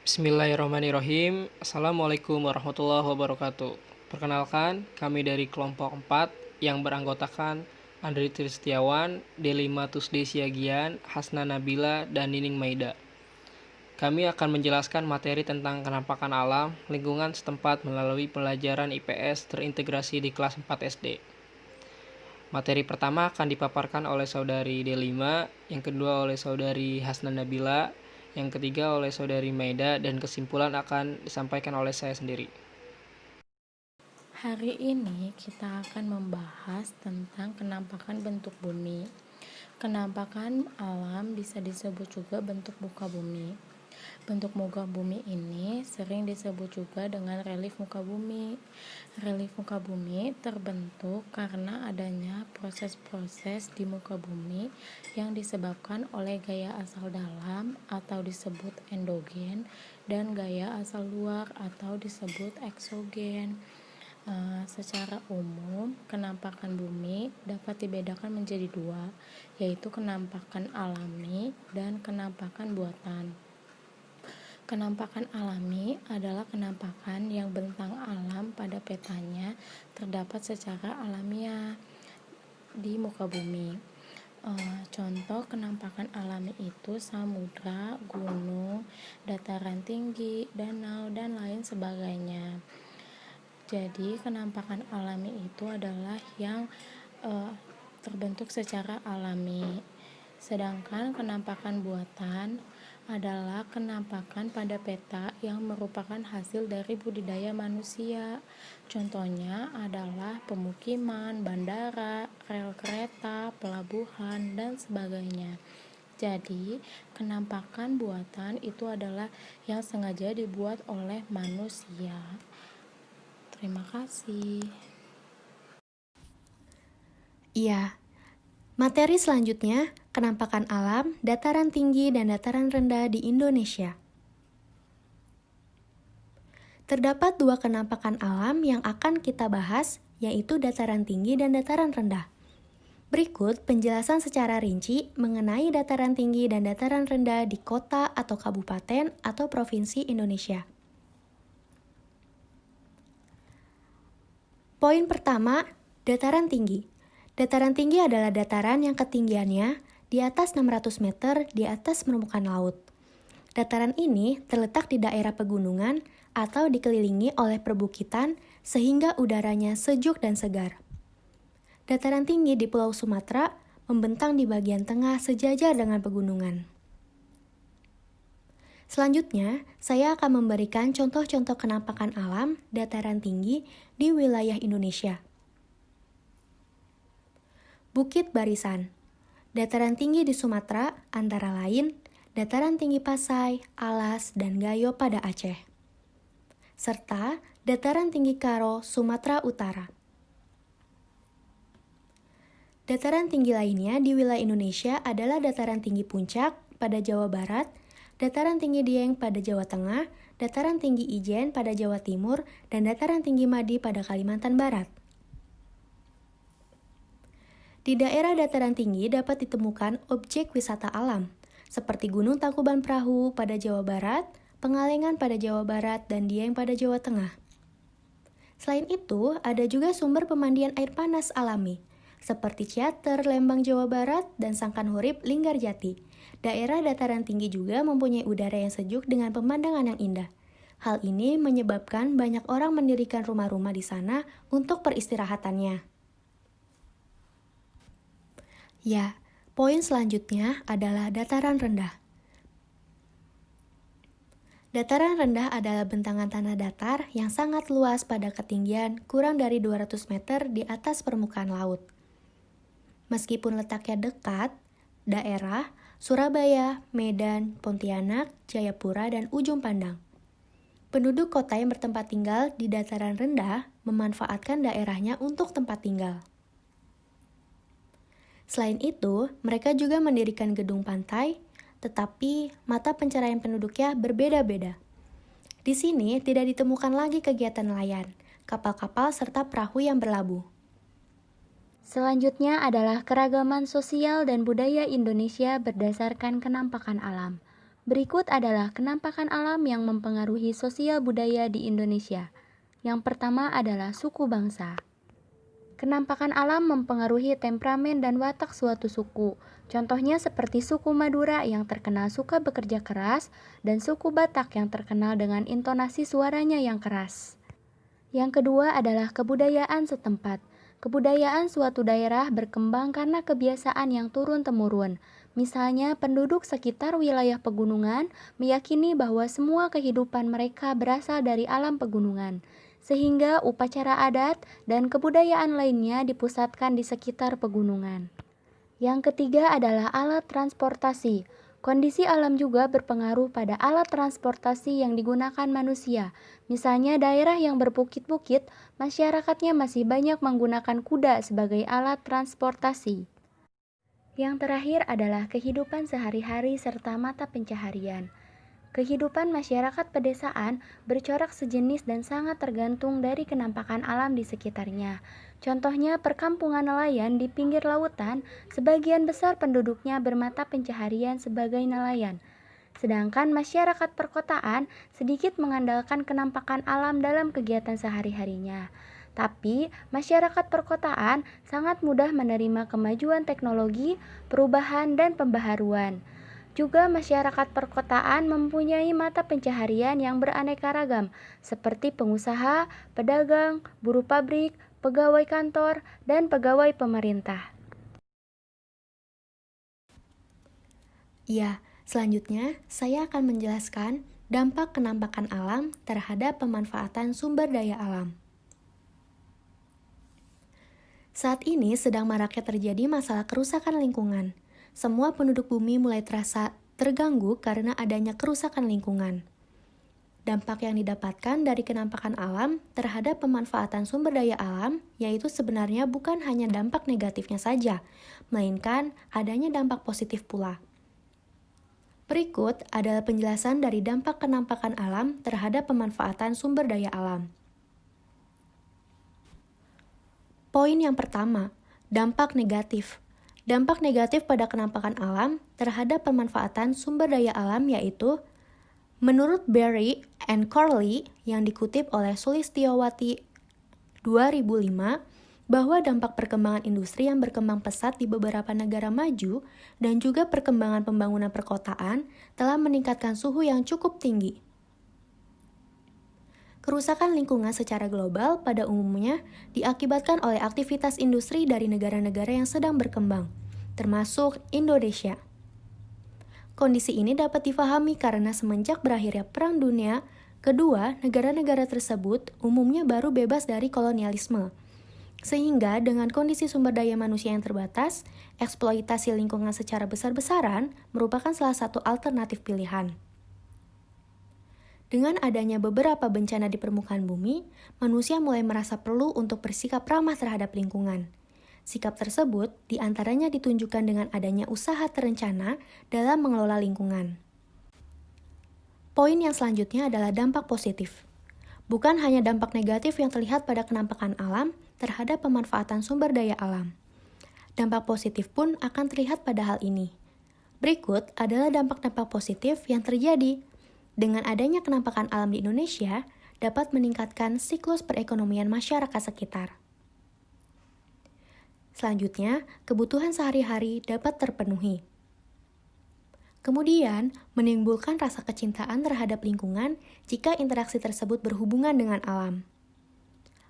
Bismillahirrahmanirrahim. Assalamualaikum warahmatullahi wabarakatuh. Perkenalkan, kami dari kelompok 4 yang beranggotakan Andri Tristiawan, Delima Tusde Siagian, Hasna Nabila, dan Nining Maida. Kami akan menjelaskan materi tentang kenampakan alam lingkungan setempat melalui pelajaran IPS terintegrasi di kelas 4 SD. Materi pertama akan dipaparkan oleh saudari Delima, yang kedua oleh saudari Hasna Nabila, yang ketiga oleh saudari Maida, dan kesimpulan akan disampaikan oleh saya sendiri. Hari ini kita akan membahas tentang kenampakan bentuk bumi. Kenampakan alam bisa disebut juga bentuk muka bumi. Bentuk muka bumi ini sering disebut juga dengan relief muka bumi. Relief muka bumi terbentuk karena adanya proses-proses di muka bumi yang disebabkan oleh gaya asal dalam atau disebut endogen dan gaya asal luar atau disebut eksogen. Secara umum, kenampakan bumi dapat dibedakan menjadi dua, yaitu kenampakan alami dan kenampakan buatan. Kenampakan alami adalah kenampakan yang bentang alam pada petanya terdapat secara alamiah di muka bumi. Contoh kenampakan alami itu samudra, gunung, dataran tinggi, danau, dan lain sebagainya. Jadi kenampakan alami itu adalah yang terbentuk secara alami. Sedangkan kenampakan buatan adalah kenampakan pada peta yang merupakan hasil dari budidaya manusia. Contohnya adalah pemukiman, bandara, rel kereta, pelabuhan, dan sebagainya. Jadi, kenampakan buatan itu adalah yang sengaja dibuat oleh manusia. Terima kasih. Iya, materi selanjutnya, kenampakan alam, dataran tinggi dan dataran rendah di Indonesia. Terdapat dua kenampakan alam yang akan kita bahas, yaitu dataran tinggi dan dataran rendah. Berikut penjelasan secara rinci mengenai dataran tinggi dan dataran rendah di kota atau kabupaten atau provinsi Indonesia. Poin pertama, dataran tinggi. Dataran tinggi adalah dataran yang ketinggiannya di atas 600 meter di atas permukaan laut. Dataran ini terletak di daerah pegunungan atau dikelilingi oleh perbukitan sehingga udaranya sejuk dan segar. Dataran tinggi di Pulau Sumatera membentang di bagian tengah sejajar dengan pegunungan. Selanjutnya, saya akan memberikan contoh-contoh kenampakan alam dataran tinggi di wilayah Indonesia. Bukit Barisan. Dataran tinggi di Sumatera antara lain dataran tinggi Pasai, Alas, dan Gayo pada Aceh. Serta dataran tinggi Karo, Sumatera Utara. Dataran tinggi lainnya di wilayah Indonesia adalah dataran tinggi Puncak pada Jawa Barat, dataran tinggi Dieng pada Jawa Tengah, dataran tinggi Ijen pada Jawa Timur, dan dataran tinggi Madi pada Kalimantan Barat. Di daerah dataran tinggi dapat ditemukan objek wisata alam, seperti Gunung Tangkuban Perahu pada Jawa Barat, Pengalengan pada Jawa Barat, dan Dieng pada Jawa Tengah. Selain itu, ada juga sumber pemandian air panas alami, seperti Ciater, Lembang, Jawa Barat, dan Sangkan-Hurip, Linggarjati. Daerah dataran tinggi juga mempunyai udara yang sejuk dengan pemandangan yang indah. Hal ini menyebabkan banyak orang mendirikan rumah-rumah di sana untuk peristirahatannya. Ya, poin selanjutnya adalah dataran rendah. Dataran rendah adalah bentangan tanah datar yang sangat luas pada ketinggian kurang dari 200 meter di atas permukaan laut. Meskipun letaknya dekat, daerah Surabaya, Medan, Pontianak, Jayapura, dan Ujung Pandang. Penduduk kota yang bertempat tinggal di dataran rendah memanfaatkan daerahnya untuk tempat tinggal. Selain itu, mereka juga mendirikan gedung pantai, tetapi mata pencaharian penduduknya berbeda-beda. Di sini tidak ditemukan lagi kegiatan nelayan, kapal-kapal serta perahu yang berlabuh. Selanjutnya adalah keragaman sosial dan budaya Indonesia berdasarkan kenampakan alam. Berikut adalah kenampakan alam yang mempengaruhi sosial budaya di Indonesia. Yang pertama adalah suku bangsa. Kenampakan alam mempengaruhi temperamen dan watak suatu suku. Contohnya seperti suku Madura yang terkenal suka bekerja keras dan suku Batak yang terkenal dengan intonasi suaranya yang keras. Yang kedua adalah kebudayaan setempat. Kebudayaan suatu daerah berkembang karena kebiasaan yang turun-temurun. Misalnya, penduduk sekitar wilayah pegunungan meyakini bahwa semua kehidupan mereka berasal dari alam pegunungan, sehingga upacara adat dan kebudayaan lainnya dipusatkan di sekitar pegunungan. Yang ketiga adalah alat transportasi. Kondisi alam juga berpengaruh pada alat transportasi yang digunakan manusia. Misalnya daerah yang berbukit-bukit, masyarakatnya masih banyak menggunakan kuda sebagai alat transportasi. Yang terakhir adalah kehidupan sehari-hari serta mata pencaharian. Kehidupan masyarakat pedesaan bercorak sejenis dan sangat tergantung dari kenampakan alam di sekitarnya. Contohnya perkampungan nelayan di pinggir lautan, sebagian besar penduduknya bermata pencaharian sebagai nelayan. Sedangkan masyarakat perkotaan sedikit mengandalkan kenampakan alam dalam kegiatan sehari-harinya. Tapi, masyarakat perkotaan sangat mudah menerima kemajuan teknologi, perubahan, dan pembaharuan. Juga masyarakat perkotaan mempunyai mata pencaharian yang beraneka ragam, seperti pengusaha, pedagang, buruh pabrik, pegawai kantor, dan pegawai pemerintah. Ya, selanjutnya saya akan menjelaskan dampak kenampakan alam terhadap pemanfaatan sumber daya alam. Saat ini sedang maraknya terjadi masalah kerusakan lingkungan. Semua penduduk bumi mulai terasa terganggu karena adanya kerusakan lingkungan. Dampak yang didapatkan dari kenampakan alam terhadap pemanfaatan sumber daya alam yaitu sebenarnya bukan hanya dampak negatifnya saja, melainkan adanya dampak positif pula. Berikut adalah penjelasan dari dampak kenampakan alam terhadap pemanfaatan sumber daya alam. Poin yang pertama, dampak negatif. Dampak negatif pada kenampakan alam terhadap pemanfaatan sumber daya alam yaitu, menurut Berry and Corley yang dikutip oleh Sulistyowati 2005, bahwa dampak perkembangan industri yang berkembang pesat di beberapa negara maju dan juga perkembangan pembangunan perkotaan telah meningkatkan suhu yang cukup tinggi. Kerusakan lingkungan secara global pada umumnya diakibatkan oleh aktivitas industri dari negara-negara yang sedang berkembang, termasuk Indonesia. Kondisi ini dapat difahami karena semenjak berakhirnya Perang Dunia Kedua, negara-negara tersebut umumnya baru bebas dari kolonialisme. Sehingga dengan kondisi sumber daya manusia yang terbatas, eksploitasi lingkungan secara besar-besaran merupakan salah satu alternatif pilihan. Dengan adanya beberapa bencana di permukaan bumi, manusia mulai merasa perlu untuk bersikap ramah terhadap lingkungan. Sikap tersebut diantaranya ditunjukkan dengan adanya usaha terencana dalam mengelola lingkungan. Poin yang selanjutnya adalah dampak positif. Bukan hanya dampak negatif yang terlihat pada kenampakan alam terhadap pemanfaatan sumber daya alam. Dampak positif pun akan terlihat pada hal ini. Berikut adalah dampak-dampak positif yang terjadi. Dengan adanya kenampakan alam di Indonesia, dapat meningkatkan siklus perekonomian masyarakat sekitar. Selanjutnya, kebutuhan sehari-hari dapat terpenuhi. Kemudian, menimbulkan rasa kecintaan terhadap lingkungan jika interaksi tersebut berhubungan dengan alam.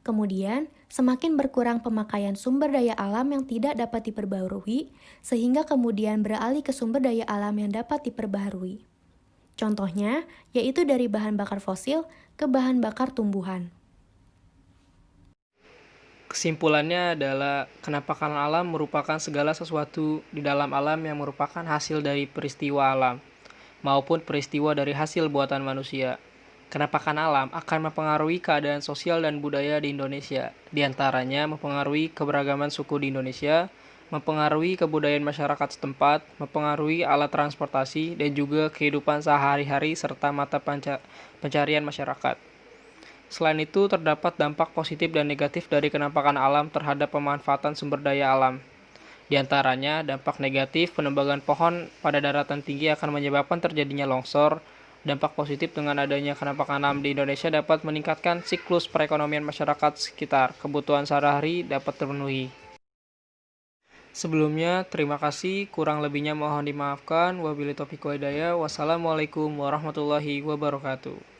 Kemudian, semakin berkurang pemakaian sumber daya alam yang tidak dapat diperbarui, sehingga kemudian beralih ke sumber daya alam yang dapat diperbarui. Contohnya, yaitu dari bahan bakar fosil ke bahan bakar tumbuhan. Kesimpulannya adalah kenampakan alam merupakan segala sesuatu di dalam alam yang merupakan hasil dari peristiwa alam, maupun peristiwa dari hasil buatan manusia. Kenampakan alam akan mempengaruhi keadaan sosial dan budaya di Indonesia, diantaranya mempengaruhi keberagaman suku di Indonesia, mempengaruhi kebudayaan masyarakat setempat, mempengaruhi alat transportasi, dan juga kehidupan sehari-hari serta mata pencarian masyarakat. Selain itu, terdapat dampak positif dan negatif dari kenampakan alam terhadap pemanfaatan sumber daya alam. Di antaranya, dampak negatif penebangan pohon pada daratan tinggi akan menyebabkan terjadinya longsor. Dampak positif dengan adanya kenampakan alam di Indonesia dapat meningkatkan siklus perekonomian masyarakat sekitar. Kebutuhan sehari-hari dapat terpenuhi. Sebelumnya, terima kasih. Kurang lebihnya mohon dimaafkan. Wabillahi taufiq wal hidayah. Wassalamualaikum warahmatullahi wabarakatuh.